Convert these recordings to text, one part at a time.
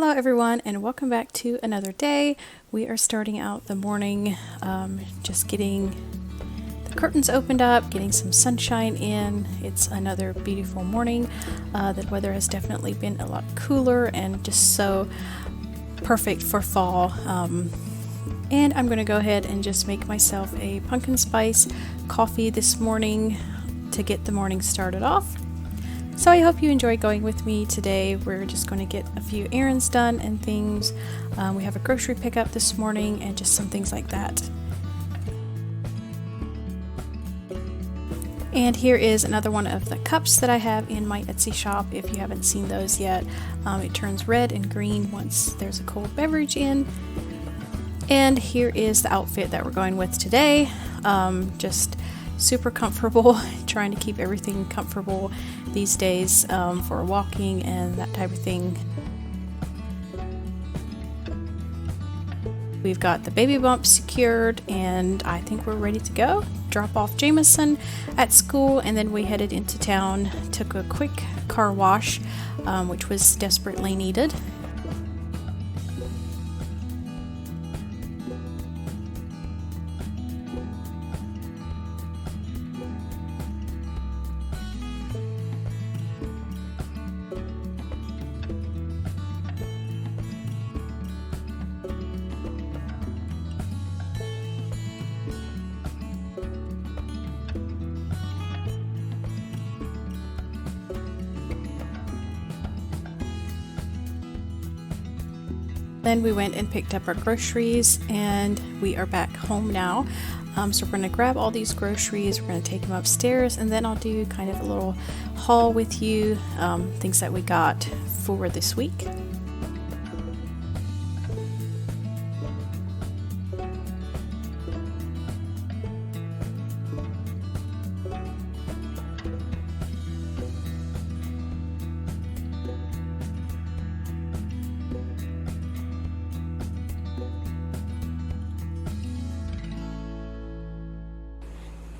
Hello everyone and welcome back to another day. We are starting out the morning just getting the curtains opened up, getting some sunshine in. It's another beautiful morning. The weather has definitely been a lot cooler and just so perfect for fall. And I'm going to go ahead and just make myself a pumpkin spice coffee this morning to get the morning started off. So I hope you enjoy going with me today. We're just going to get a few errands done and things. We have a grocery pickup this morning and just some things like that. And here is another one of the cups that I have in my Etsy shop. If you haven't seen those yet, it turns red and green once there's a cold beverage in. And here is the outfit that we're going with today. Just super comfortable, trying to keep everything comfortable these days for walking and that type of thing. We've got the baby bump secured and I think we're ready to go. Drop off Jameson at school and then we headed into town, took a quick car wash, which was desperately needed. Then we went and picked up our groceries and we are back home now. So we're going to grab all these groceries, we're going to take them upstairs, and then I'll do kind of a little haul with you, things that we got for this week.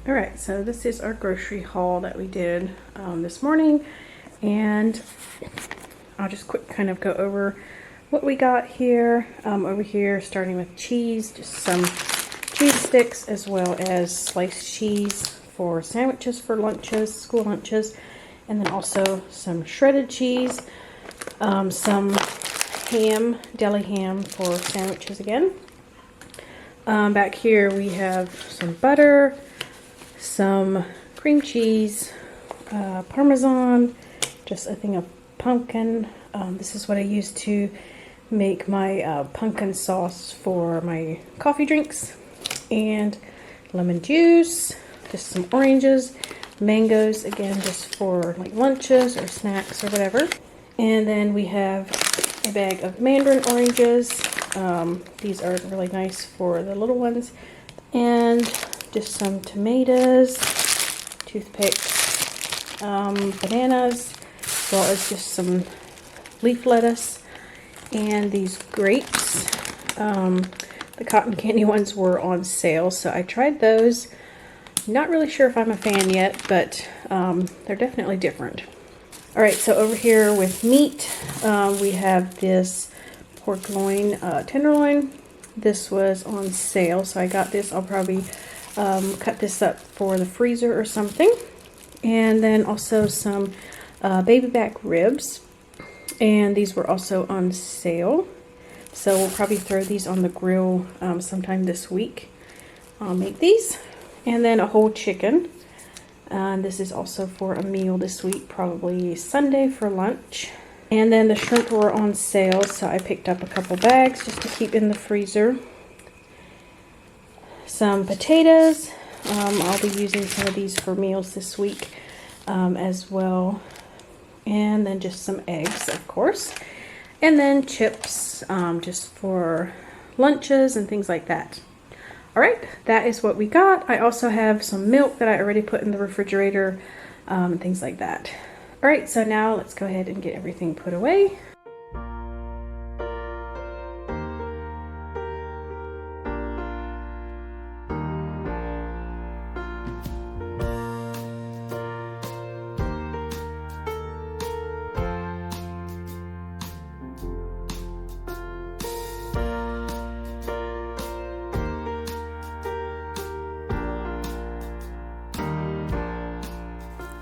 Alright, so this is our grocery haul that we did this morning, and I'll just quick kind of go over what we got here. Over here, starting with cheese, just some cheese sticks as well as sliced cheese for sandwiches for lunches, school lunches, and then also some shredded cheese, some ham, deli ham for sandwiches again. Back here we have some butter, some cream cheese, Parmesan, just a thing of pumpkin. This is what I use to make my pumpkin sauce for my coffee drinks, and lemon juice, just some oranges, mangoes, again just for like lunches or snacks or whatever. And then we have a bag of mandarin oranges. These are really nice for the little ones, and just some tomatoes, toothpicks, bananas, as well as just some leaf lettuce, and these grapes. The cotton candy ones were on sale, so I tried those. Not really sure if I'm a fan yet, but they're definitely different. Alright, so over here with meat, we have this pork loin, tenderloin. This was on sale, so I got this. I'll probably cut this up for the freezer or something. And then also some baby back ribs, and these were also on sale, so we'll probably throw these on the grill sometime this week. I'll make these. And then a whole chicken, this is also for a meal this week, probably Sunday for lunch. And then the shrimp were on sale, so I picked up a couple bags just to keep in the freezer. Some potatoes. I'll be using some of these for meals this week as well. And then just some eggs, of course. And then chips just for lunches and things like that. Alright, that is what we got. I also have some milk that I already put in the refrigerator and things like that. Alright, so now let's go ahead and get everything put away.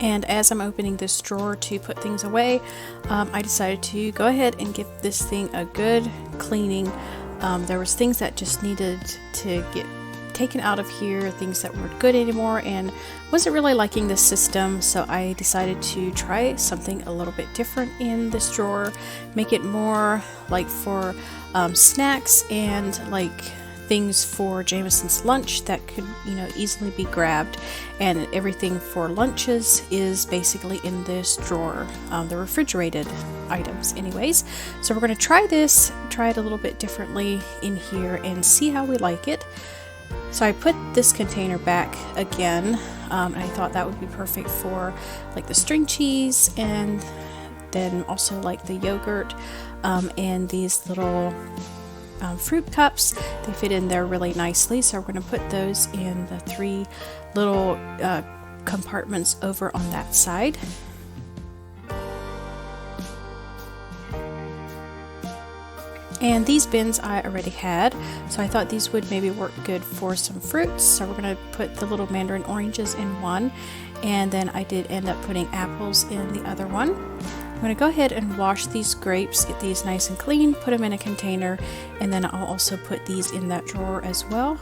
And as I'm opening this drawer to put things away, I decided to go ahead and give this thing a good cleaning. There was things that just needed to get taken out of here, things that weren't good anymore, and wasn't really liking this system, so I decided to try something a little bit different in this drawer, make it more like for snacks and like things for Jameson's lunch that could, you know, easily be grabbed, and everything for lunches is basically in this drawer, the refrigerated items anyways. So we're going to try it a little bit differently in here and see how we like it. So I put this container back again, and I thought that would be perfect for like the string cheese, and then also like the yogurt, and these little fruit cups. They fit in there really nicely, so we're going to put those in the 3 little compartments over on that side. And these bins I already had, so I thought these would maybe work good for some fruits. So we're going to put the little mandarin oranges in one, and then I did end up putting apples in the other one. I'm going to go ahead and wash these grapes, get these nice and clean, put them in a container, and then I'll also put these in that drawer as well.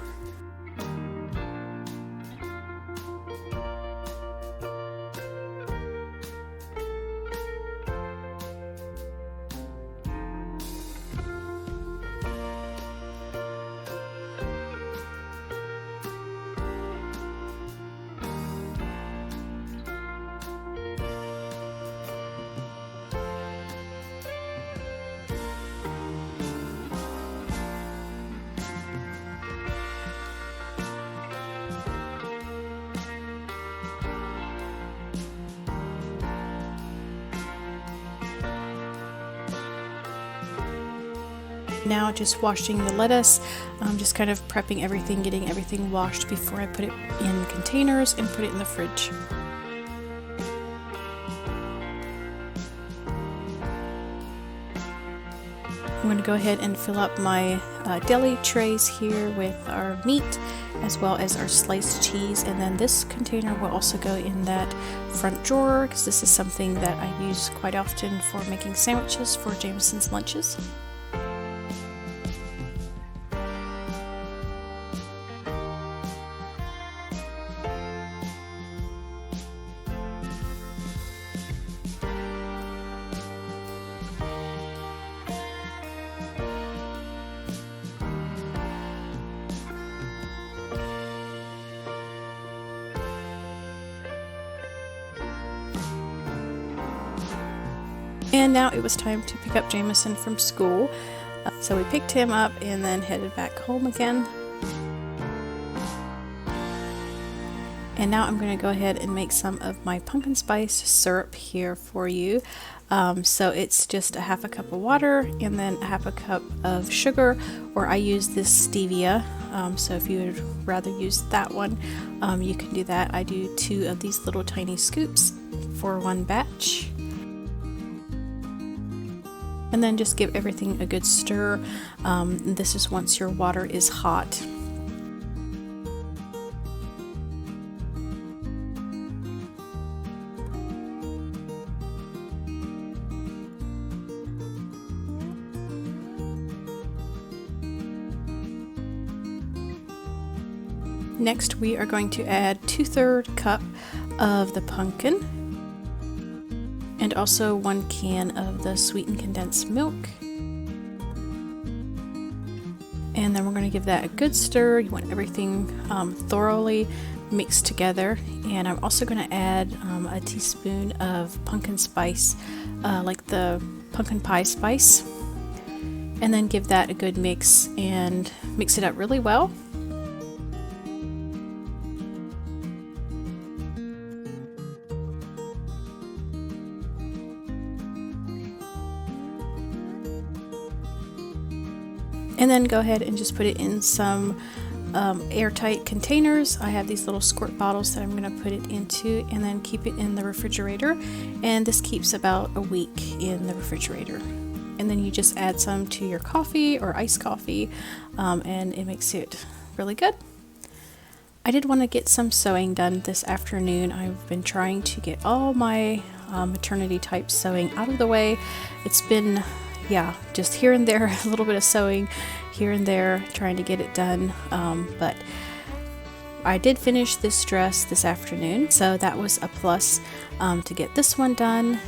Now just washing the lettuce, just kind of prepping everything, getting everything washed before I put it in containers and put it in the fridge. I'm going to go ahead and fill up my deli trays here with our meat as well as our sliced cheese, and then this container will also go in that front drawer because this is something that I use quite often for making sandwiches for Jameson's lunches. And now it was time to pick up Jameson from school. So we picked him up and then headed back home again. And now I'm going to go ahead and make some of my pumpkin spice syrup here for you. So it's just a half a cup of water and then a half a cup of sugar, or I use this stevia. So if you would rather use that one, you can do that. I do 2 of these little tiny scoops for one batch. And then just give everything a good stir. This is once your water is hot. Next, we are going to add 2/3 cup of the pumpkin, and also 1 can of the sweetened condensed milk. And then we're going to give that a good stir. You want everything thoroughly mixed together. And I'm also going to add a teaspoon of pumpkin spice, like the pumpkin pie spice. And then give that a good mix and mix it up really well. And then go ahead and just put it in some airtight containers. I have these little squirt bottles that I'm going to put it into, and then keep it in the refrigerator. And this keeps about a week in the refrigerator. And then you just add some to your coffee or iced coffee, and it makes it really good. I did want to get some sewing done this afternoon. I've been trying to get all my maternity type sewing out of the way. It's been, yeah, just here and there, a little bit of sewing here and there, trying to get it done. But I did finish this dress this afternoon, so that was a plus to get this one done.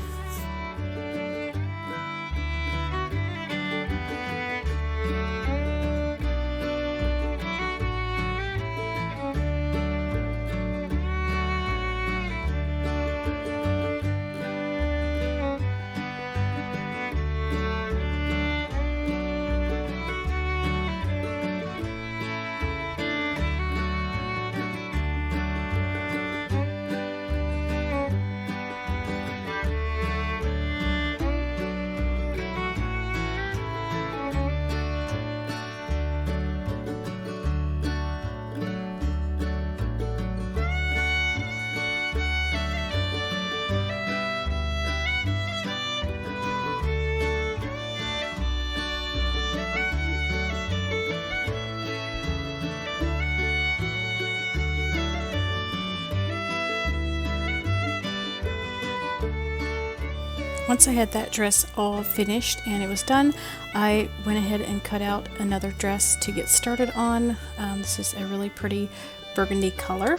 Once I had that dress all finished and it was done, I went ahead and cut out another dress to get started on. This is a really pretty burgundy color,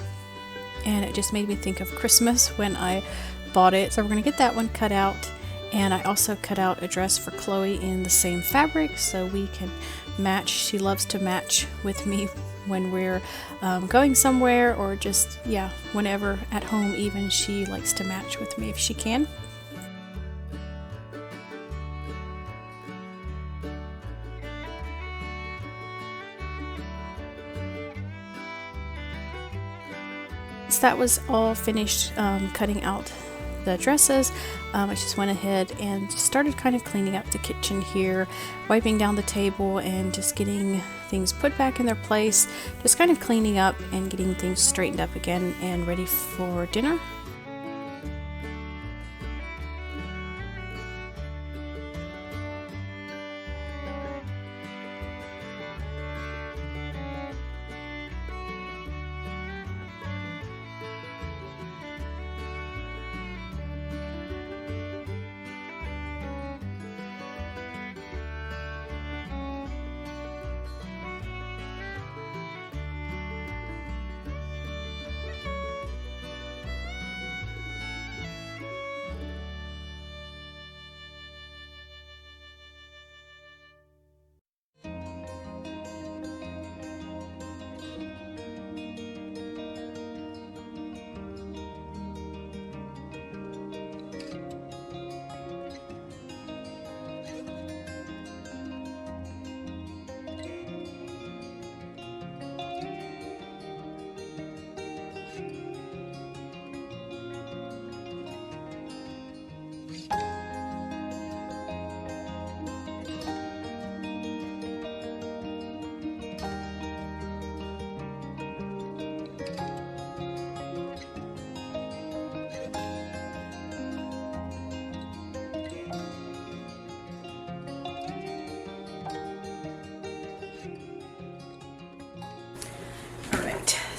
and it just made me think of Christmas when I bought it. So we're going to get that one cut out, and I also cut out a dress for Chloe in the same fabric so we can match. She loves to match with me when we're going somewhere, or just, yeah, whenever at home even, she likes to match with me if she can. So that was all finished cutting out the dresses. I just went ahead and just started kind of cleaning up the kitchen here, wiping down the table and just getting things put back in their place, just kind of cleaning up and getting things straightened up again and ready for dinner.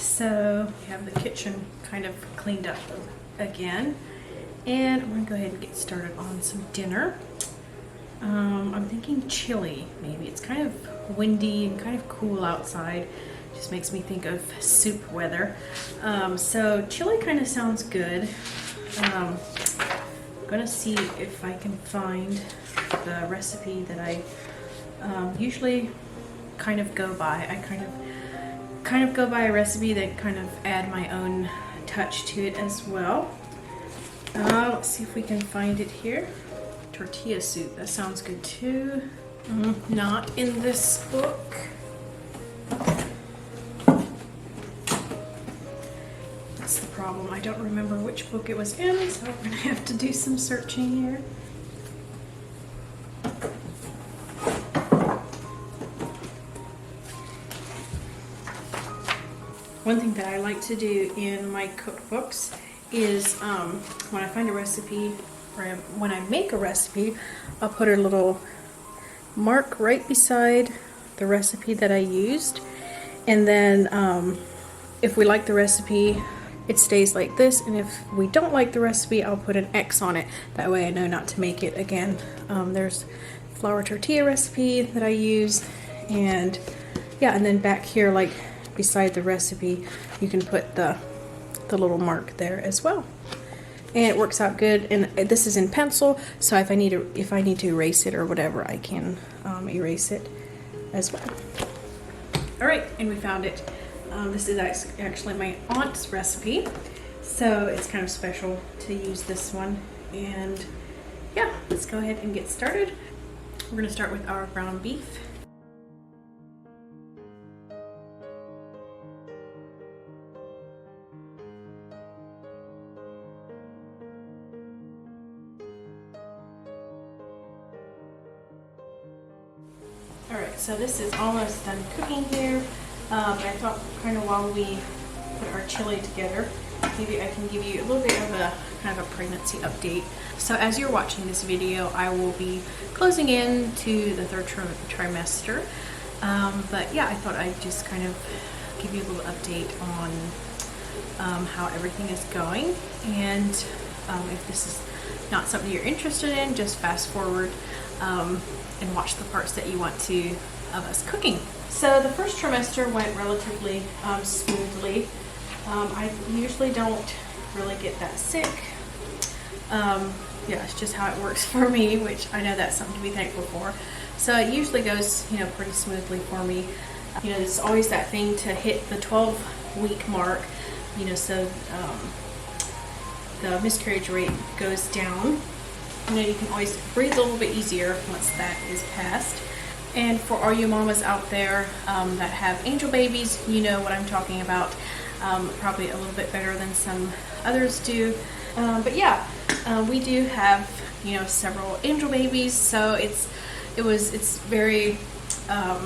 So we have the kitchen kind of cleaned up again, and I'm gonna go ahead and get started on some dinner. I'm thinking chili, maybe. It's kind of windy and kind of cool outside. Just makes me think of soup weather. So chili kind of sounds good. I'm gonna see if I can find the recipe that I usually kind of go by. I kind of go by a recipe that kind of add my own touch to it as well. Let's see if we can find it here. Tortilla soup, that sounds good too. Not in this book. That's the problem. I don't remember which book it was in, so I'm gonna have to do some searching here. One thing that I like to do in my cookbooks is when I find a recipe, or when I make a recipe, I'll put a little mark right beside the recipe that I used, and then if we like the recipe, it stays like this, and if we don't like the recipe, I'll put an X on it. That way I know not to make it again. There's flour tortilla recipe that I use, and yeah, and then back here, like beside the recipe, you can put the little mark there as well. And it works out good. And this is in pencil, so if I need to erase it or whatever, I can erase it as well. All right, and we found it. This is actually my aunt's recipe, so it's kind of special to use this one. And yeah, let's go ahead and get started. We're gonna start with our ground beef. Alright, so this is almost done cooking here. I thought kind of while we put our chili together, maybe I can give you a little bit of a kind of a pregnancy update. So as you're watching this video, I will be closing in to the third trimester. But yeah, I thought I'd just kind of give you a little update on how everything is going. And if this is not something you're interested in, just fast forward and watch the parts that you want to of us cooking. So the first trimester went relatively smoothly. I usually don't really get that sick. Yeah, it's just how it works for me, which I know that's something to be thankful for. So it usually goes, pretty smoothly for me. It's always that thing to hit the 12-week mark, so the miscarriage rate goes down. You can always breathe a little bit easier once that is passed. And for all you mamas out there that have angel babies, you know what I'm talking about. Probably a little bit better than some others do. But yeah, we do have, several angel babies, so it's very, a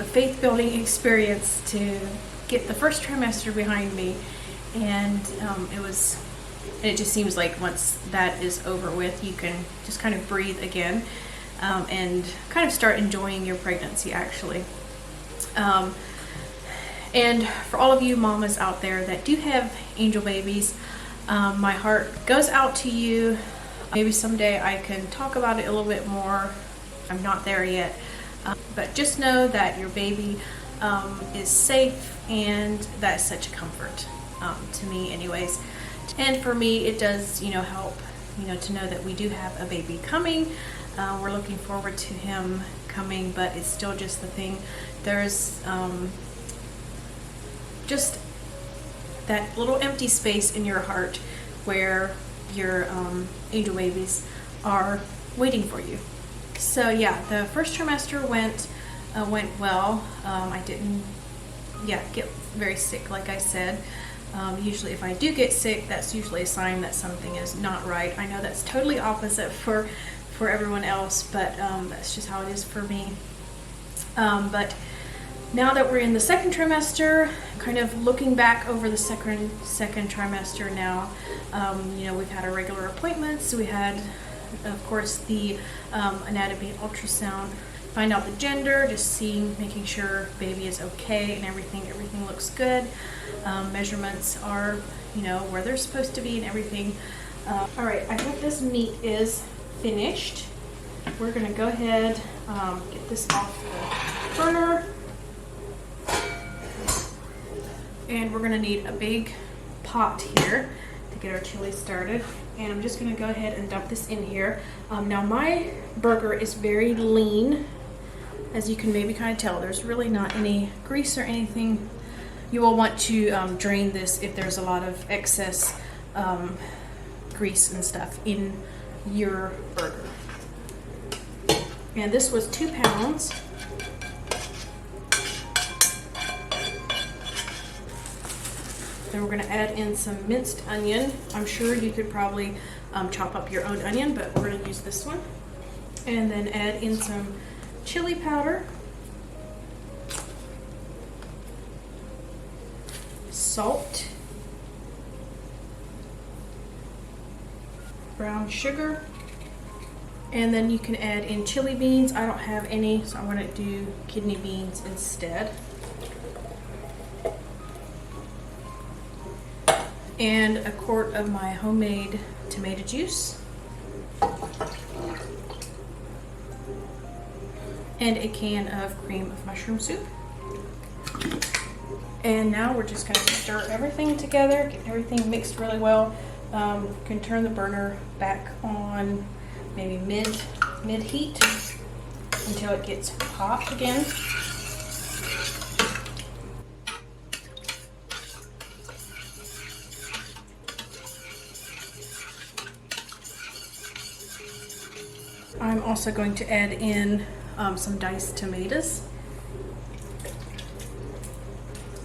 faith-building experience to get the first trimester behind me. And it just seems like once that is over with, you can just kind of breathe again. And kind of start enjoying your pregnancy, actually. And for all of you mamas out there that do have angel babies, my heart goes out to you. Maybe someday I can talk about it a little bit more. I'm not there yet. But just know that your baby is safe, and that's such a comfort to me anyways. And for me, it does, help, to know that we do have a baby coming. We're looking forward to him coming, but it's still just the thing. There's just that little empty space in your heart where your angel babies are waiting for you. So yeah, the first trimester went well. I didn't get very sick, like I said. Usually if I do get sick, that's usually a sign that something is not right. I know that's totally opposite for everyone else, but that's just how it is for me. But now that we're in the second trimester, kind of looking back over the second trimester now, we've had our regular appointments. We had, of course, the anatomy and ultrasound, find out the gender, just making sure baby is okay and everything looks good. Measurements are, where they're supposed to be and everything. All right, I think this meat is finished. We're gonna go ahead, get this off the burner. And we're gonna need a big pot here to get our chili started. And I'm just gonna go ahead and dump this in here. Now my burger is very lean. As you can maybe kind of tell, there's really not any grease or anything. You will want to drain this if there's a lot of excess grease and stuff in your burger. And this was 2 pounds. Then we're going to add in some minced onion. I'm sure you could probably chop up your own onion, but we're going to use this one. And then add in some chili powder, salt, brown sugar, and then you can add in chili beans. I don't have any, so I'm going to do kidney beans instead. and a quart of my homemade tomato juice, and a can of cream of mushroom soup. And now we're just going to stir everything together, get everything mixed really well. You can turn the burner back on maybe mid heat until it gets hot again. I'm also going to add in some diced tomatoes.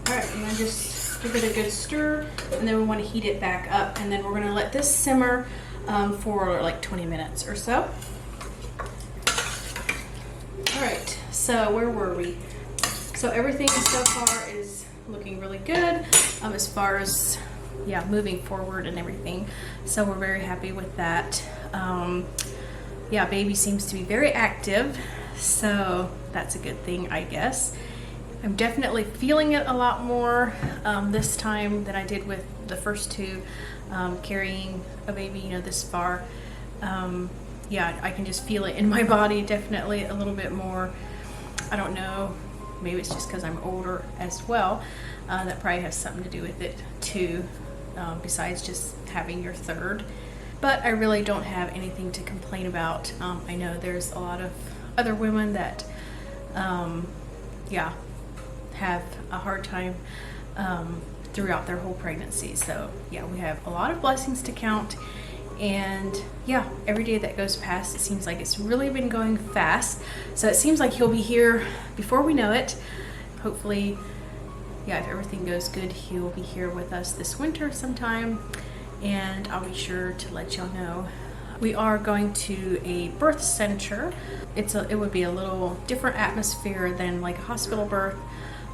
Alright, and then just give it a good stir, and then we want to heat it back up, and then we're going to let this simmer for like 20 minutes or so. Alright, so where were we? So everything so far is looking really good as far as moving forward and everything, so we're very happy with that. Yeah, baby seems to be very active, so that's a good thing, I guess. I'm definitely feeling it a lot more this time than I did with the first two, carrying a baby, this far. Yeah, I can just feel it in my body, definitely a little bit more. I don't know, maybe it's just because I'm older as well. That probably has something to do with it too, besides just having your third. But I really don't have anything to complain about. I know there's a lot of other women that, have a hard time throughout their whole pregnancy. So yeah, we have a lot of blessings to count. And yeah, every day that goes past, it seems like it's really been going fast. So it seems like he'll be here before we know it. Hopefully, yeah, if everything goes good, he'll be here with us this winter sometime. And I'll be sure to let y'all know. We are going to a birth center. It would be a little different atmosphere than like a hospital birth,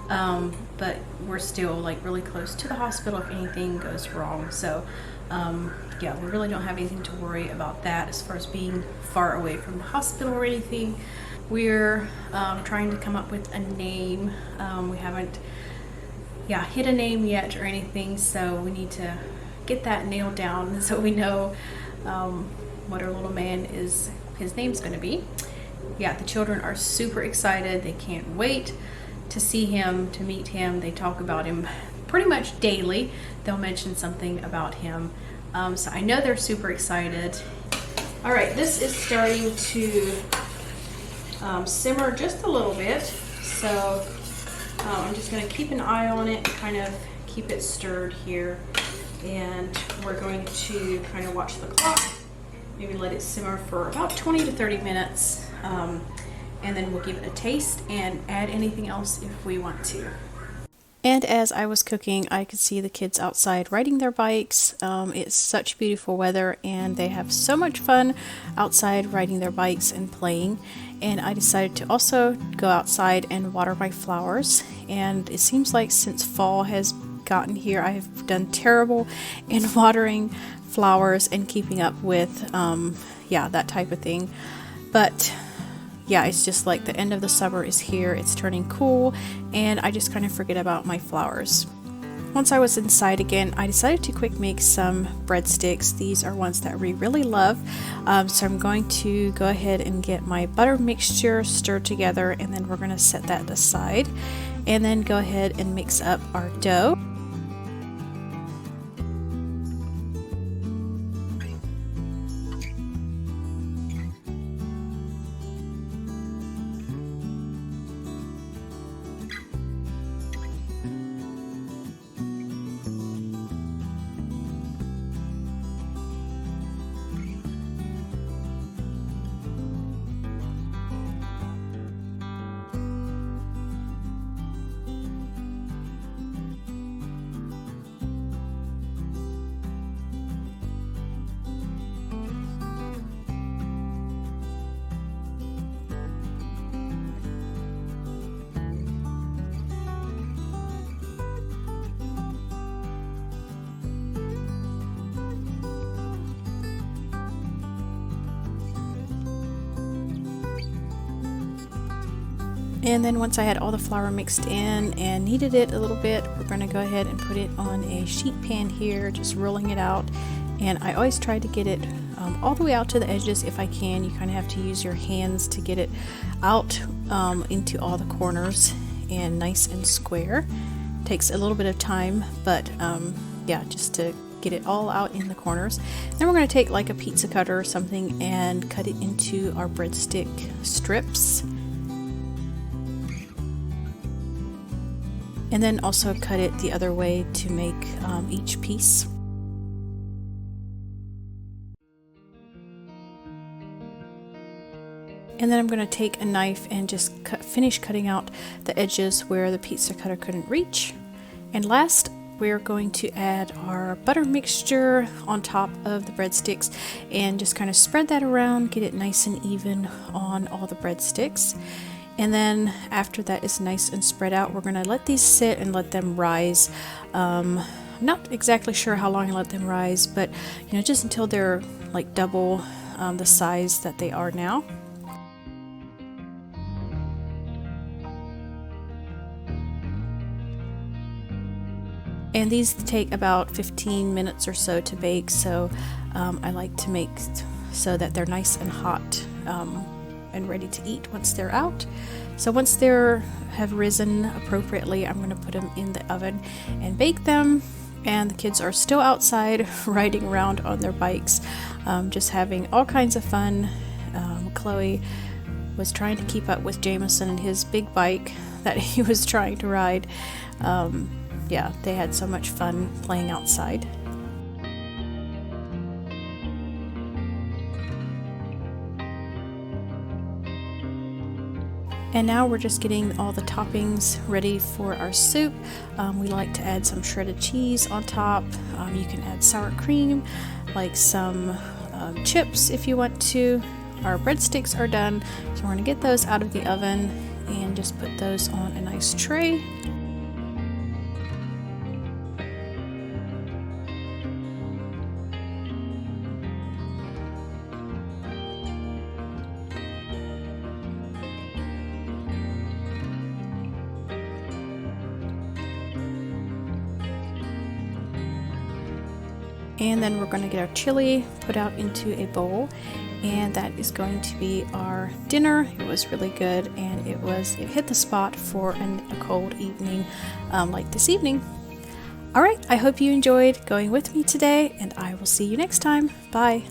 but we're still like really close to the hospital if anything goes wrong. So yeah, we really don't have anything to worry about that as far as being far away from the hospital or anything. We're trying to come up with a name. We haven't hit a name yet or anything, so we need to get that nailed down so we know what our little man his name's going to be. Yeah, the children are super excited. They can't wait to see him, to meet him. They talk about him pretty much daily. They'll mention something about him. So I know they're super excited. All right, this is starting to simmer just a little bit. So I'm just going to keep an eye on it, kind of keep it stirred here. And we're going to kind of watch the clock, maybe let it simmer for about 20 to 30 minutes, and then we'll give it a taste and add anything else if we want to. And as I was cooking, I could see the kids outside riding their bikes. It's such beautiful weather, and they have so much fun outside riding their bikes and playing. And I decided to also go outside and water my flowers. And it seems like since fall has gotten here, I have done terrible in watering flowers and keeping up with that type of thing. But yeah, it's just like the end of the summer is here. It's turning cool, and I just kind of forget about my flowers. Once I was inside again, I decided to quick make some breadsticks. These are ones that we really love. So I'm going to go ahead and get my butter mixture stirred together, and then we're going to set that aside, and then go ahead and mix up our dough. And then once I had all the flour mixed in and kneaded it a little bit, we're going to go ahead and put it on a sheet pan here, just rolling it out. And I always try to get it all the way out to the edges if I can. You kind of have to use your hands to get it out into all the corners and nice and square. Takes a little bit of time, but yeah, just to get it all out in the corners. Then we're going to take like a pizza cutter or something and cut it into our breadstick strips. And then also cut it the other way to make each piece. And then I'm going to take a knife and just finish cutting out the edges where the pizza cutter couldn't reach. And last, we're going to add our butter mixture on top of the breadsticks and just kind of spread that around, get it nice and even on all the breadsticks. And then after that is nice and spread out, we're going to let these sit and let them rise. I'm not exactly sure how long I let them rise, but just until they're like double the size that they are now. And these take about 15 minutes or so to bake, so I like to make so that they're nice and hot and ready to eat once they're out. So once they have risen appropriately, I'm going to put them in the oven and bake them. And the kids are still outside riding around on their bikes, just having all kinds of fun. Chloe was trying to keep up with Jameson and his big bike that he was trying to ride. Yeah, they had so much fun playing outside. And now we're just getting all the toppings ready for our soup. We like to add some shredded cheese on top. You can add sour cream, like some chips if you want to. Our breadsticks are done, so we're going to get those out of the oven and just put those on a nice tray. And then we're going to get our chili put out into a bowl, and that is going to be our dinner. It was really good, and it hit the spot for a cold evening like this evening. Alright, I hope you enjoyed going with me today, and I will see you next time. Bye!